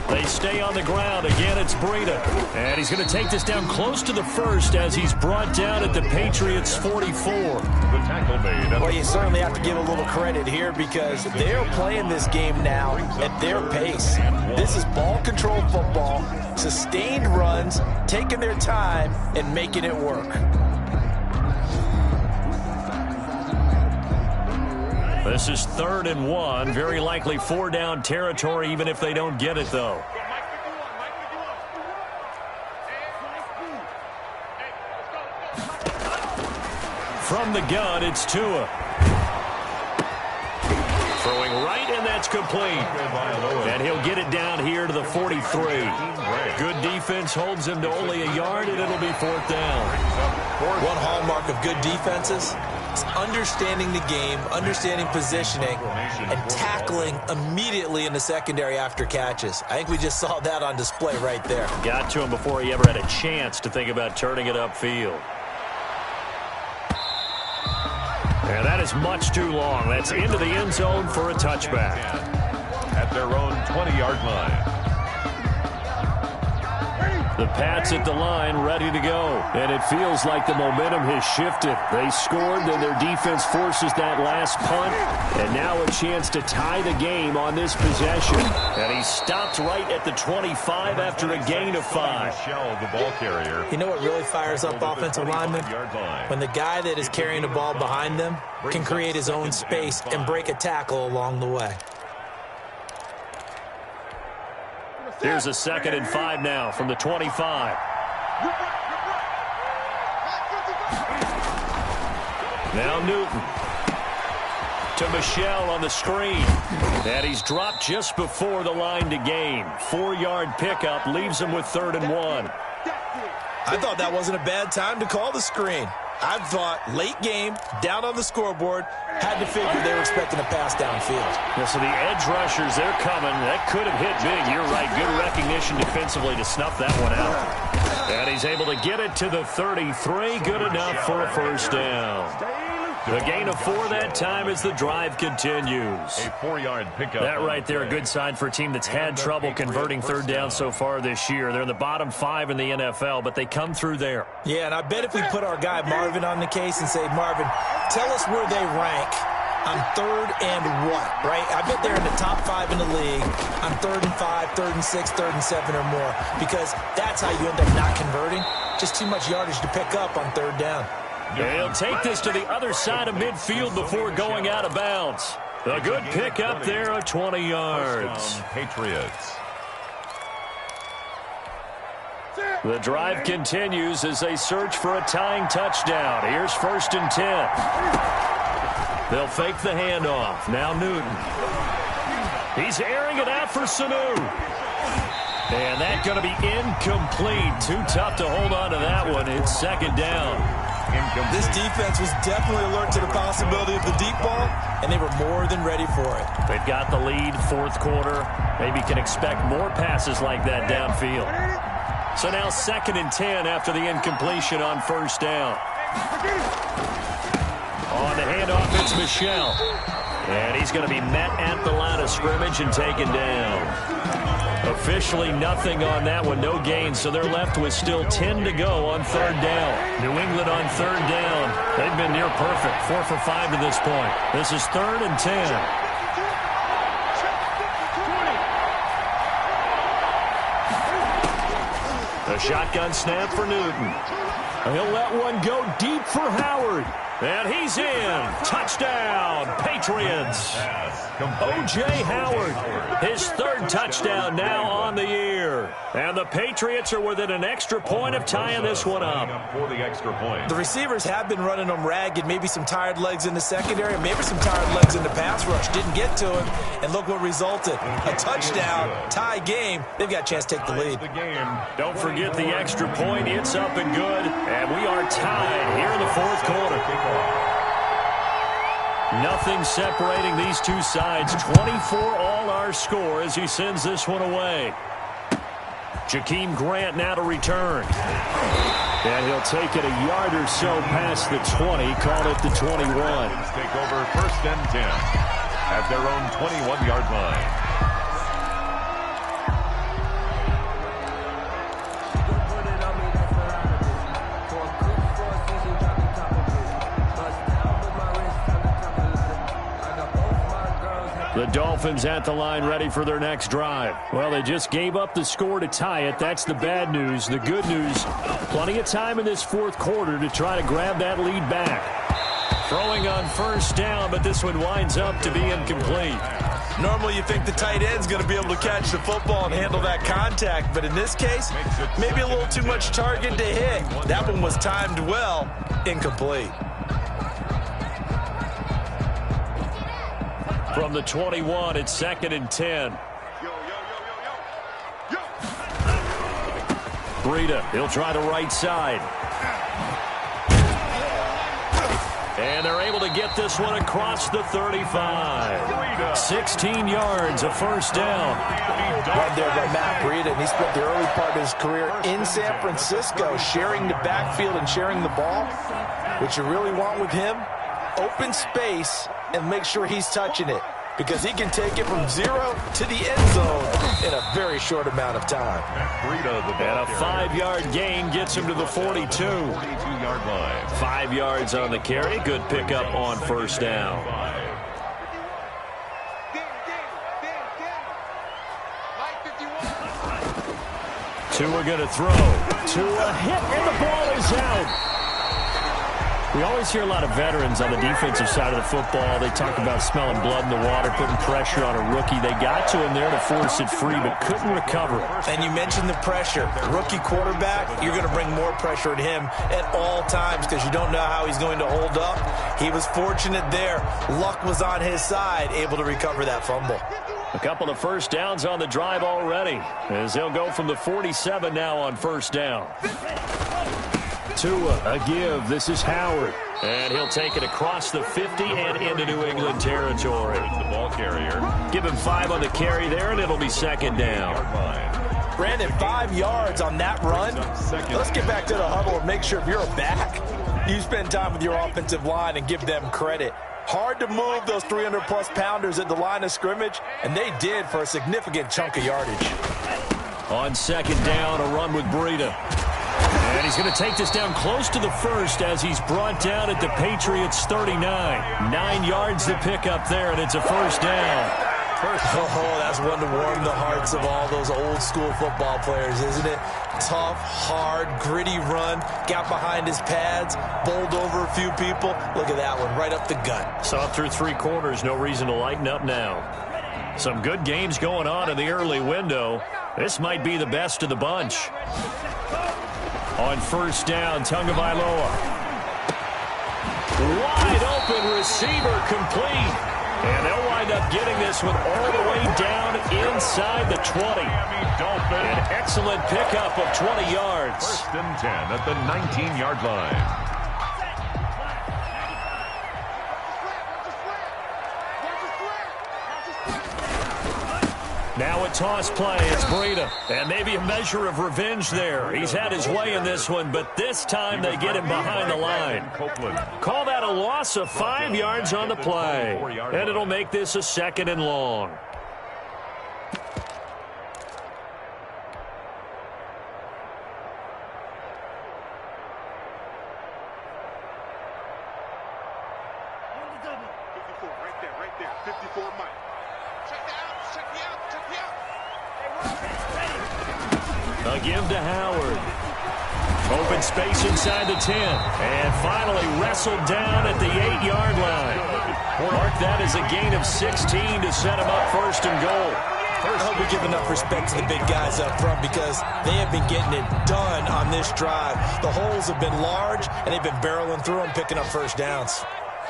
They stay on the ground. Again, it's Breida. And he's going to take this down close to the 1st as he's brought down at the Patriots' 44.
The tackle made.
Well, you certainly have to give a little credit here because they're playing this game now at their pace. This is ball control football, sustained runs, taking their time and making it work.
This is 3rd and 1. Very likely 4-down territory, even if they don't get it, though. From the gun, it's Tua. Throwing right, and that's complete. And he'll get it down here to the 43. Good defense holds him to only a yard, and it'll be 4th down.
One hallmark of good defenses is understanding the game, understanding positioning, and tackling immediately in the secondary after catches. I think we just saw that on display right there.
Got to him before he ever had a chance to think about turning it upfield. And that is much too long. That's into the end zone for a touchback.
At their own 20-yard line.
The Pats at the line, ready to go. And it feels like the momentum has shifted. They scored, then their defense forces that last punt. And now a chance to tie the game on this possession. And he stopped right at the 25 after a gain of 5.
The ball carrier.
You know what really fires up offensive linemen? When the guy that is carrying the ball behind them can create his own space and break a tackle along the way.
Here's a 2nd and 5 now from the 25. Now Newton to Michel on the screen. And he's dropped just before the line to gain. 4-yard pickup leaves him with 3rd and 1.
I thought that wasn't a bad time to call the screen. I thought late game, down on the scoreboard, had to figure they were expecting a pass downfield.
Yeah, so the edge rushers, they're coming. That could have hit big. You're right. Good recognition defensively to snuff that one out. And he's able to get it to the 33. Good enough for a 1st down. The gain of 4 that time as the drive continues.
A 4-yard pickup.
That right there, a good sign for a team that's had trouble converting third down so far this year. They're in the bottom 5 in the NFL, but they come through there.
Yeah, and I bet if we put our guy Marvin on the case and say, Marvin, tell us where they rank on third and what, right? I bet they're in the top 5 in the league on 3rd and 5, 3rd and 6, 3rd and 7 or more, because that's how you end up not converting. Just too much yardage to pick up on third down.
They'll take this to the other side of midfield before going out of bounds. A good pick up there of 20 yards.
Patriots.
The drive continues as they search for a tying touchdown. Here's 1st and 10. They'll fake the handoff. Now Newton. He's airing it out for Sanu. And that's going to be incomplete. Too tough to hold on to that one. It's 2nd down.
This defense was definitely alert to the possibility of the deep ball, and they were more than ready for it.
They've got the lead, 4th quarter. Maybe can expect more passes like that downfield. So now 2nd and 10 after the incompletion on 1st down. On the handoff, it's Michel. And he's going to be met at the line of scrimmage and taken down. Officially nothing on that one, no gain, so they're left with still 10 to go on 3rd down. New England on 3rd down. They've been near perfect, 4 for 5 to this point. This is 3rd and 10. A shotgun snap for Newton. He'll let one go deep for Howard. And he's in. Touchdown, Patriots. O.J. Howard, his 3rd touchdown now on the year. And the Patriots are within an extra point of tying this one up.
For the extra point.
The receivers have been running them ragged. Maybe some tired legs in the secondary, maybe some tired legs in the pass rush. Didn't get to him, and look what resulted. A touchdown, tie game. They've got a chance to take the lead.
Don't forget the extra point. It's up and good. And we are tied here in the 4th quarter. Nothing separating these two sides. 24 all our score as he sends this one away. Jakeem Grant now to return. And he'll take it a yard or so past the 20. Call it the 21.
Take over 1st and 10 at their own 21-yard line.
The Dolphins at the line ready for their next drive. Well, they just gave up the score to tie it. That's the bad news. The good news, plenty of time in this 4th quarter to try to grab that lead back. Throwing on 1st down, but this one winds up to be incomplete.
Normally you think the tight end's going to be able to catch the football and handle that contact, but in this case, maybe a little too much target to hit. That one was timed well, incomplete.
From the 21, it's 2nd and 10. Breida, he'll try the right side. And they're able to get this one across the 35. 16 yards, a 1st down.
Right there by Matt Breida, and he spent the early part of his career in San Francisco sharing the backfield and sharing the ball. What you really want with him, open space and make sure he's touching it, because he can take it from 0 to the end zone in a very short amount of time.
And a 5-yard gain gets him to the 42.
42-yard line.
5 yards on the carry. Good pickup on 1st down. Tua going to throw. Tua hit, and the ball is out. We always hear a lot of veterans on the defensive side of the football. They talk about smelling blood in the water, putting pressure on a rookie. They got to him there to force it free, but couldn't recover it.
And you mentioned the pressure. Rookie quarterback, you're going to bring more pressure at him at all times because you don't know how he's going to hold up. He was fortunate there. Luck was on his side, able to recover that fumble.
A couple of 1st downs on the drive already, as they'll go from the 47 now on 1st down. Tua, a give. This is Howard. And he'll take it across the 50 and into New England territory.
The ball carrier.
Give him 5 on the carry there, and it'll be 2nd down.
Brandon, 5 yards on that run. Let's get back to the huddle and make sure if you're a back, You spend time with your offensive line and give them credit. Hard to move those 300-plus pounders at the line of scrimmage, and they did for a significant chunk of yardage.
On second down, a run with Breida. And he's going to take this down close to the first as he's brought down at the Patriots' 39. 9 yards to pick up there, and it's a first down.
Oh, that's one to warm the hearts of all those old-school football players, isn't it? Tough, hard, gritty run, got behind his pads, bowled over a few people. Look at that one, right up the gut.
Saw through 3 quarters, no reason to lighten up now. Some good games going on in the early window. This might be the best of the bunch. On first down, Tagovailoa. Wide open receiver complete. And they'll wind up getting this one all the way down inside the 20. An excellent pickup of 20 yards.
First and 10 at the 19-yard line.
Now a toss play. It's Breida. And maybe a measure of revenge there. He's had his way in this one, but this time they get him behind the line. Call that a loss of 5 yards on the play. And it'll make this a 2nd and long.
Right there. 54 Mike.
A give to Howard. Open space inside the 10. And finally wrestled down at the 8-yard line. Mark that as a gain of 16 to set him up 1st and goal.
I hope we give enough respect to the big guys up front because they have been getting it done on this drive. The holes have been large, and they've been barreling through them, picking up first downs.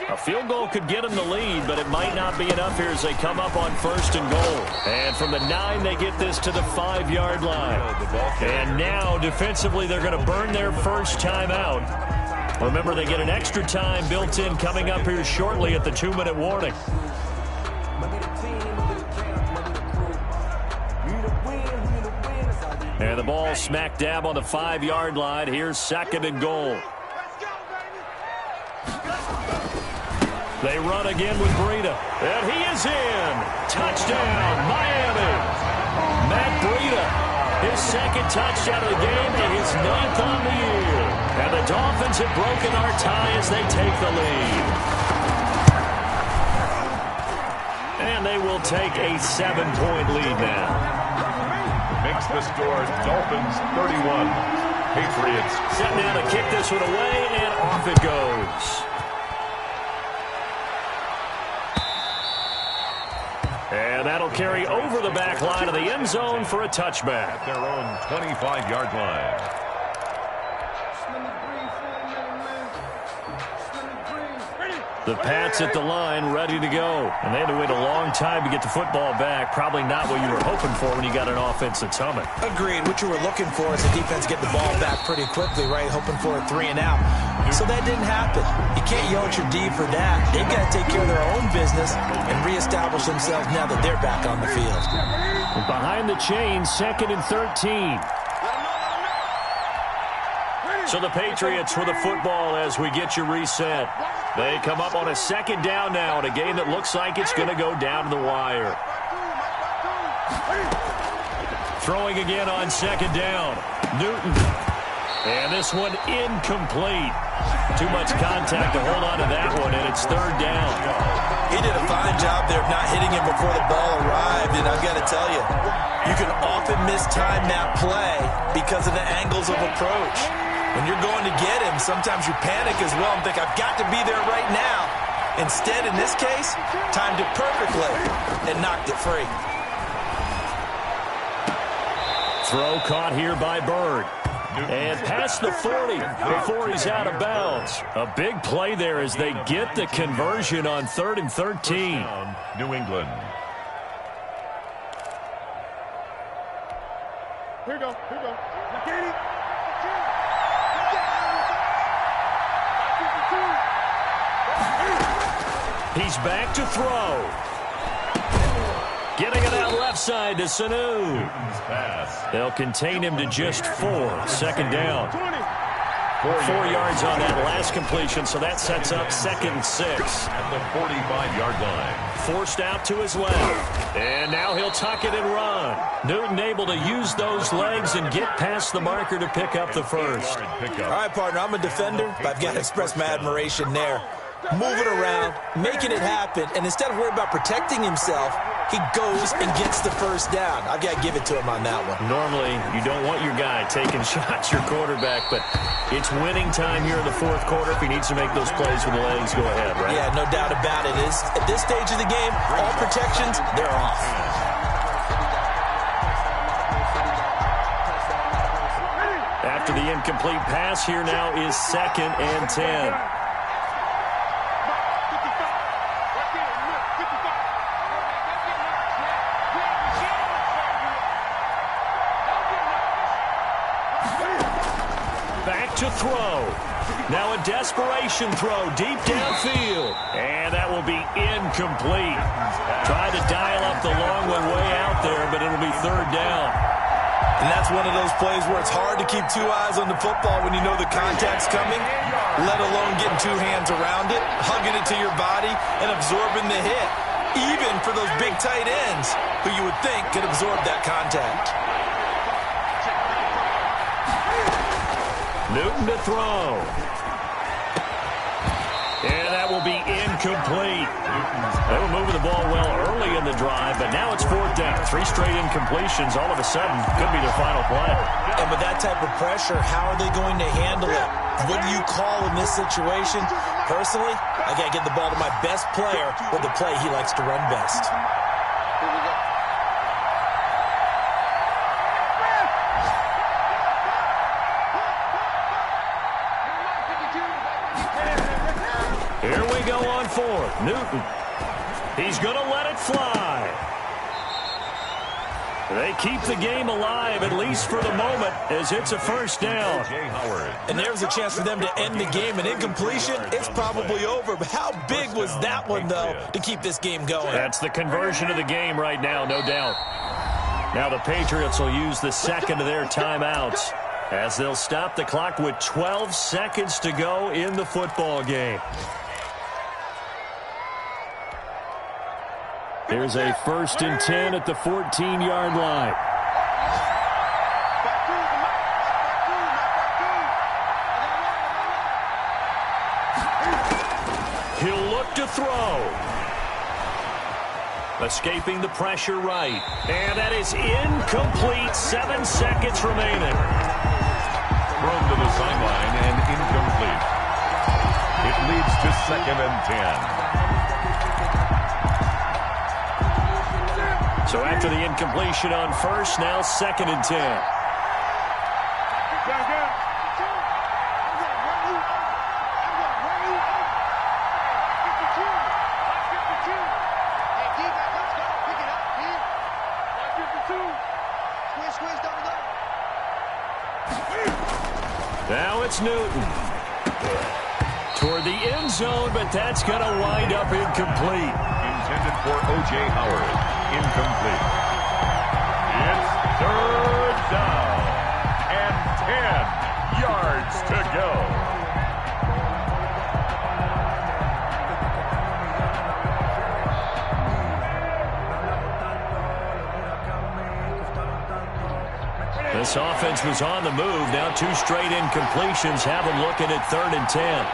A field goal could get them the lead, but it might not be enough here as they come up on 1st and goal. And from the 9, they get this to the 5-yard line. And now, defensively, they're going to burn their first time out. Remember, they get an extra time built in coming up here shortly at the 2-minute warning. And the ball smack dab on the 5-yard line. Here's 2nd and goal. They run again with Breida. And he is in. Touchdown, Miami. Matt Breida, his 2nd touchdown of the game and his 9th on the year. And the Dolphins have broken our tie as they take the lead. And they will take a 7-point lead now.
Makes the score Dolphins 31. Patriots.
Set now to kick this one away, and off it goes. And that'll carry over the back line of the end zone for a touchback.
At their own 25-yard line.
The Pats at the line, ready to go. And they had to wait a long time to get the football back. Probably not what you were hoping for when you got an offense that's humming.
Agreed. What you were looking for is the defense get the ball back pretty quickly, right? Hoping for a 3 and out. So that didn't happen. You can't yell at your D for that. They've got to take care of their own business and reestablish themselves now that they're back on the field.
And behind the chain, 2nd and 13. So the Patriots with the football as we get you reset. They come up on a 2nd down now in a game that looks like it's going to go down to the wire. Throwing again on 2nd down. Newton. And this one incomplete. Too much contact to hold on to that one, and it's 3rd down.
He did a fine job there of not hitting him before the ball arrived, and I've got to tell you, you can often mistime that play because of the angles of approach. When you're going to get him, sometimes you panic as well and think, I've got to be there right now. Instead, in this case, timed it perfectly and knocked it free.
Throw caught here by Bird. And past the 40 before he's out of bounds. A big play there as they get the conversion on 3rd and 13.
New England.
Here we go. Now, Katie.
He's back to throw. Getting it out left side to Sanu. They'll contain him to just 4. 2nd down. 4 yards on that last completion, so that sets up 2nd and 6.
At the 45-yard line.
Forced out to his left. And now he'll tuck it and run. Newton able to use those legs and get past the marker to pick up the first.
All right, partner, I'm a defender, but I've got to express my admiration there. Moving around, making it happen, and instead of worrying about protecting himself, he goes and gets the first down. I've got to give it to him on that one.
Normally, you don't want your guy taking shots, your quarterback, but it's winning time here in the 4th quarter. If he needs to make those plays with the legs, go ahead, right?
Yeah, no doubt about it. At this stage of the game, all protections, they're off.
After the incomplete pass, here now is 2nd and 10. To throw. Now a desperation throw deep downfield. And that will be incomplete. Tried to dial up the long one way out there, but it'll be 3rd down.
And that's one of those plays where it's hard to keep 2 eyes on the football when you know the contact's coming, let alone getting 2 hands around it, hugging it to your body, and absorbing the hit. Even for those big tight ends who you would think could absorb that contact.
Newton to throw. And that will be incomplete. They were moving the ball well early in the drive, but now it's 4th down. 3 straight incompletions all of a sudden could be their final play.
And with that type of pressure, how are they going to handle it? What do you call in this situation? Personally, I got to get the ball to my best player with the play he likes to run best.
Here we go on 4th. Newton. He's going to let it fly. They keep the game alive, at least for the moment, as it's a 1st down.
And there's a chance for them to end the game. An incompletion, it's probably over. But how big was that one, though, to keep this game going?
That's the conversion of the game right now, no doubt. Now the Patriots will use the 2nd of their timeouts as they'll stop the clock with 12 seconds to go in the football game. Here's a 1st and 10 at the 14-yard line. He'll look to throw. Escaping the pressure right. And that is incomplete. 7 seconds remaining.
Thrown to the sideline and incomplete. It leads to 2nd and 10.
So after the incompletion on 1st, now 2nd and 10. Now it's Newton. Toward the end zone, but that's going to wind up incomplete.
Intended for O.J. Howard. Incomplete. It's 3rd down and 10 yards to go.
This offense was on the move. Now 2 straight incompletions have them looking at 3rd and 10.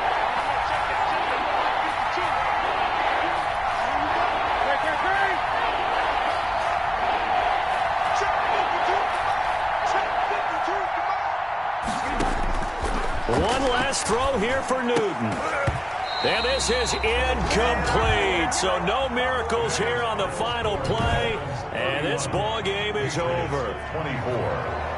One last throw here for Newton. And this is incomplete. So no miracles here on the final play. And this ball game is over.
24.